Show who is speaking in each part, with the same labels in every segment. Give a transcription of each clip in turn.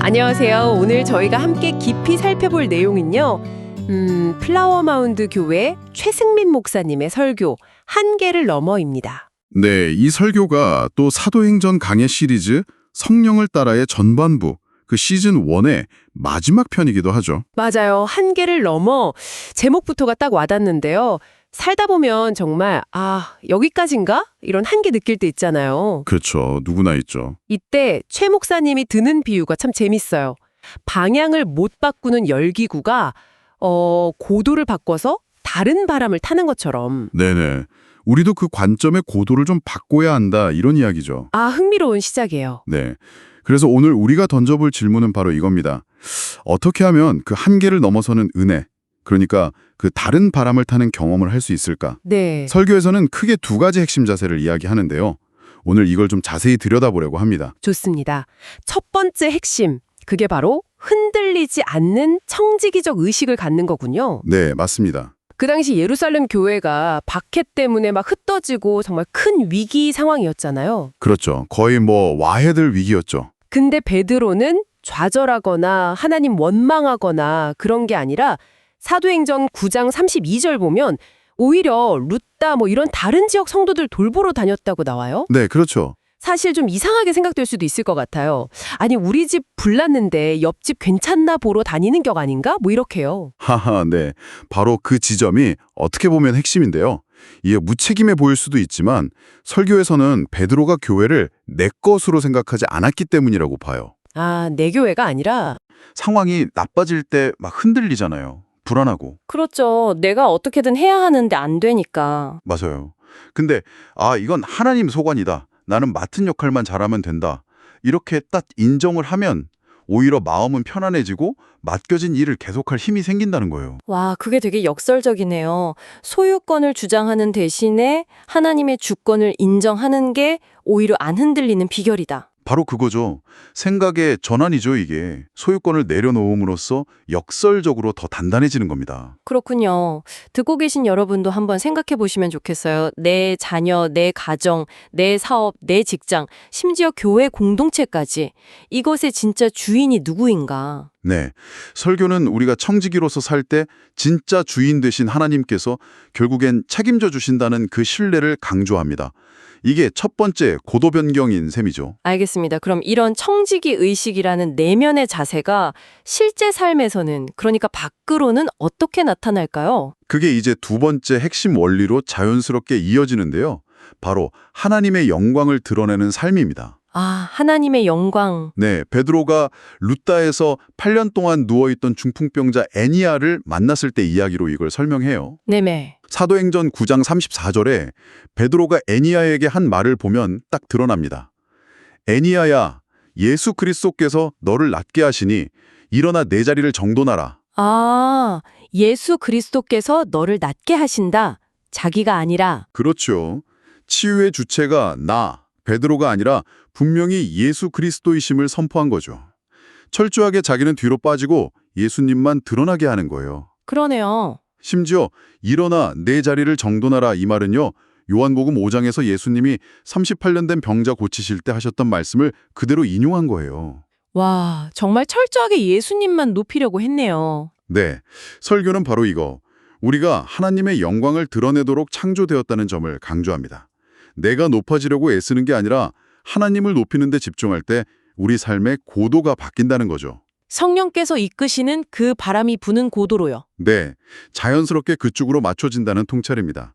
Speaker 1: 안녕하세요. 오늘 저희가 함께 깊이 살펴볼 내용은요. 플라워 마운드 교회 최승민 목사님의 설교 한계를 넘어입니다.
Speaker 2: 네, 이 설교가 또 사도행전 강해 시리즈 성령을 따라의 전반부, 그 시즌 1의 마지막 편이기도 하죠.
Speaker 1: 맞아요. 한계를 넘어 제목부터가 딱 와닿는데요. 살다 보면 정말 여기까지인가? 이런 한계 느낄 때 있잖아요.
Speaker 2: 그렇죠. 누구나 있죠.
Speaker 1: 이때 최 목사님이 드는 비유가 참 재밌어요. 방향을 못 바꾸는 열기구가 고도를 바꿔서 다른 바람을 타는 것처럼.
Speaker 2: 네네. 우리도 그 관점의 고도를 좀 바꿔야 한다, 이런 이야기죠.
Speaker 1: 흥미로운 시작이에요.
Speaker 2: 네. 그래서 오늘 우리가 던져볼 질문은 바로 이겁니다. 어떻게 하면 그 한계를 넘어서는 은혜, 그러니까 그 다른 바람을 타는 경험을 할 수 있을까?
Speaker 1: 네.
Speaker 2: 설교에서는 크게 두 가지 핵심 자세를 이야기하는데요. 오늘 이걸 좀 자세히 들여다보려고 합니다.
Speaker 1: 좋습니다. 첫 번째 핵심, 그게 바로 흔들리지 않는 청지기적 의식을 갖는 거군요.
Speaker 2: 네, 맞습니다.
Speaker 1: 그 당시 예루살렘 교회가 박해 때문에 막 흩어지고 정말 큰 위기 상황이었잖아요.
Speaker 2: 그렇죠. 거의 와해될 위기였죠.
Speaker 1: 근데 베드로는 좌절하거나 하나님 원망하거나 그런 게 아니라 사도행전 9장 32절 보면 오히려 룻다 이런 다른 지역 성도들 돌보러 다녔다고 나와요.
Speaker 2: 네, 그렇죠.
Speaker 1: 사실 좀 이상하게 생각될 수도 있을 것 같아요. 아니 우리 집 불났는데 옆집 괜찮나 보러 다니는 격 아닌가? 이렇게요.
Speaker 2: 하하, 네. 바로 그 지점이 어떻게 보면 핵심인데요. 이게 무책임해 보일 수도 있지만 설교에서는 베드로가 교회를 내 것으로 생각하지 않았기 때문이라고 봐요.
Speaker 1: 내 교회가 아니라.
Speaker 2: 상황이 나빠질 때 막 흔들리잖아요. 불안하고.
Speaker 3: 그렇죠. 내가 어떻게든 해야 하는데 안 되니까.
Speaker 2: 맞아요. 근데 이건 하나님 소관이다. 나는 맡은 역할만 잘하면 된다. 이렇게 딱 인정을 하면 오히려 마음은 편안해지고 맡겨진 일을 계속할 힘이 생긴다는 거예요.
Speaker 3: 와, 그게 되게 역설적이네요. 소유권을 주장하는 대신에 하나님의 주권을 인정하는 게 오히려 안 흔들리는 비결이다.
Speaker 2: 바로 그거죠. 생각의 전환이죠, 이게. 소유권을 내려놓음으로써 역설적으로 더 단단해지는 겁니다.
Speaker 3: 그렇군요. 듣고 계신 여러분도 한번 생각해 보시면 좋겠어요. 내 자녀, 내 가정, 내 사업, 내 직장, 심지어 교회 공동체까지. 이것의 진짜 주인이 누구인가?
Speaker 2: 네. 설교는 우리가 청지기로서 살 때 진짜 주인 되신 하나님께서 결국엔 책임져 주신다는 그 신뢰를 강조합니다. 이게 첫 번째 고도 변경인 셈이죠.
Speaker 3: 알겠습니다. 그럼 이런 청지기 의식이라는 내면의 자세가 실제 삶에서는, 그러니까 밖으로는 어떻게 나타날까요?
Speaker 2: 그게 이제 두 번째 핵심 원리로 자연스럽게 이어지는데요. 바로 하나님의 영광을 드러내는 삶입니다.
Speaker 3: 하나님의 영광.
Speaker 2: 네, 베드로가 룻다에서 8년 동안 누워있던 중풍병자 애니야를 만났을 때 이야기로 이걸 설명해요.
Speaker 3: 네네.
Speaker 2: 사도행전 9장 34절에 베드로가 애니야에게 한 말을 보면 딱 드러납니다. 애니야야, 예수 그리스도께서 너를 낫게 하시니 일어나 내 자리를 정돈하라.
Speaker 3: 예수 그리스도께서 너를 낫게 하신다. 자기가 아니라.
Speaker 2: 그렇죠. 치유의 주체가 베드로가 아니라 분명히 예수 그리스도이심을 선포한 거죠. 철저하게 자기는 뒤로 빠지고 예수님만 드러나게 하는 거예요.
Speaker 3: 그러네요.
Speaker 2: 심지어 일어나 내 자리를 정돈하라 이 말은요. 요한복음 5장에서 예수님이 38년 된 병자 고치실 때 하셨던 말씀을 그대로 인용한 거예요.
Speaker 3: 와, 정말 철저하게 예수님만 높이려고 했네요.
Speaker 2: 네, 설교는 바로 이거. 우리가 하나님의 영광을 드러내도록 창조되었다는 점을 강조합니다. 내가 높아지려고 애쓰는 게 아니라 하나님을 높이는 데 집중할 때 우리 삶의 고도가 바뀐다는 거죠.
Speaker 3: 성령께서 이끄시는 그 바람이 부는 고도로요.
Speaker 2: 네, 자연스럽게 그쪽으로 맞춰진다는 통찰입니다.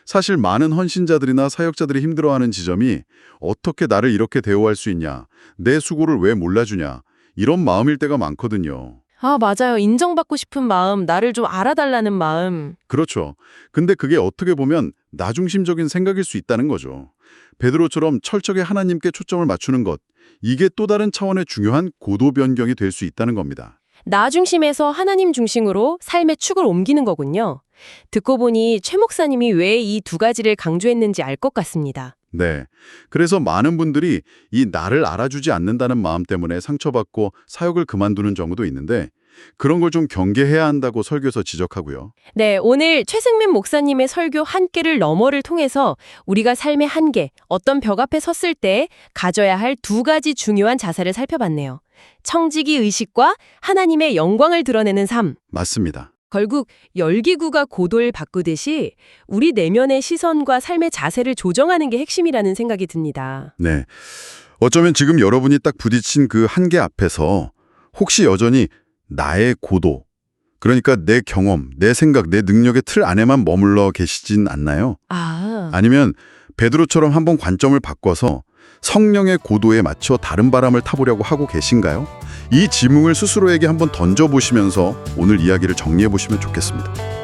Speaker 2: 사실 많은 헌신자들이나 사역자들이 힘들어하는 지점이 어떻게 나를 이렇게 대우할 수 있냐, 내 수고를 왜 몰라주냐, 이런 마음일 때가 많거든요.
Speaker 3: 맞아요. 인정받고 싶은 마음, 나를 좀 알아달라는 마음.
Speaker 2: 그렇죠. 근데 그게 어떻게 보면 나중심적인 생각일 수 있다는 거죠. 베드로처럼 철저하게 하나님께 초점을 맞추는 것, 이게 또 다른 차원의 중요한 고도 변경이 될 수 있다는 겁니다.
Speaker 1: 나 중심에서 하나님 중심으로 삶의 축을 옮기는 거군요. 듣고 보니 최 목사님이 왜 이 두 가지를 강조했는지 알 것 같습니다.
Speaker 2: 네. 그래서 많은 분들이 이 나를 알아주지 않는다는 마음 때문에 상처받고 사역을 그만두는 경우도 있는데 그런 걸 좀 경계해야 한다고 설교에서 지적하고요.
Speaker 1: 네, 오늘 최승민 목사님의 설교 한계를 너머를 통해서 우리가 삶의 한계, 어떤 벽 앞에 섰을 때 가져야 할 두 가지 중요한 자세를 살펴봤네요. 청지기 의식과 하나님의 영광을 드러내는 삶.
Speaker 2: 맞습니다.
Speaker 1: 결국 열기구가 고도를 바꾸듯이 우리 내면의 시선과 삶의 자세를 조정하는 게 핵심이라는 생각이 듭니다.
Speaker 2: 네. 어쩌면 지금 여러분이 딱 부딪힌 그 한계 앞에서 혹시 여전히 나의 고도, 그러니까 내 경험, 내 생각, 내 능력의 틀 안에만 머물러 계시진 않나요? 아니면 베드로처럼 한번 관점을 바꿔서 성령의 고도에 맞춰 다른 바람을 타보려고 하고 계신가요? 이 지문을 스스로에게 한번 던져보시면서 오늘 이야기를 정리해보시면 좋겠습니다.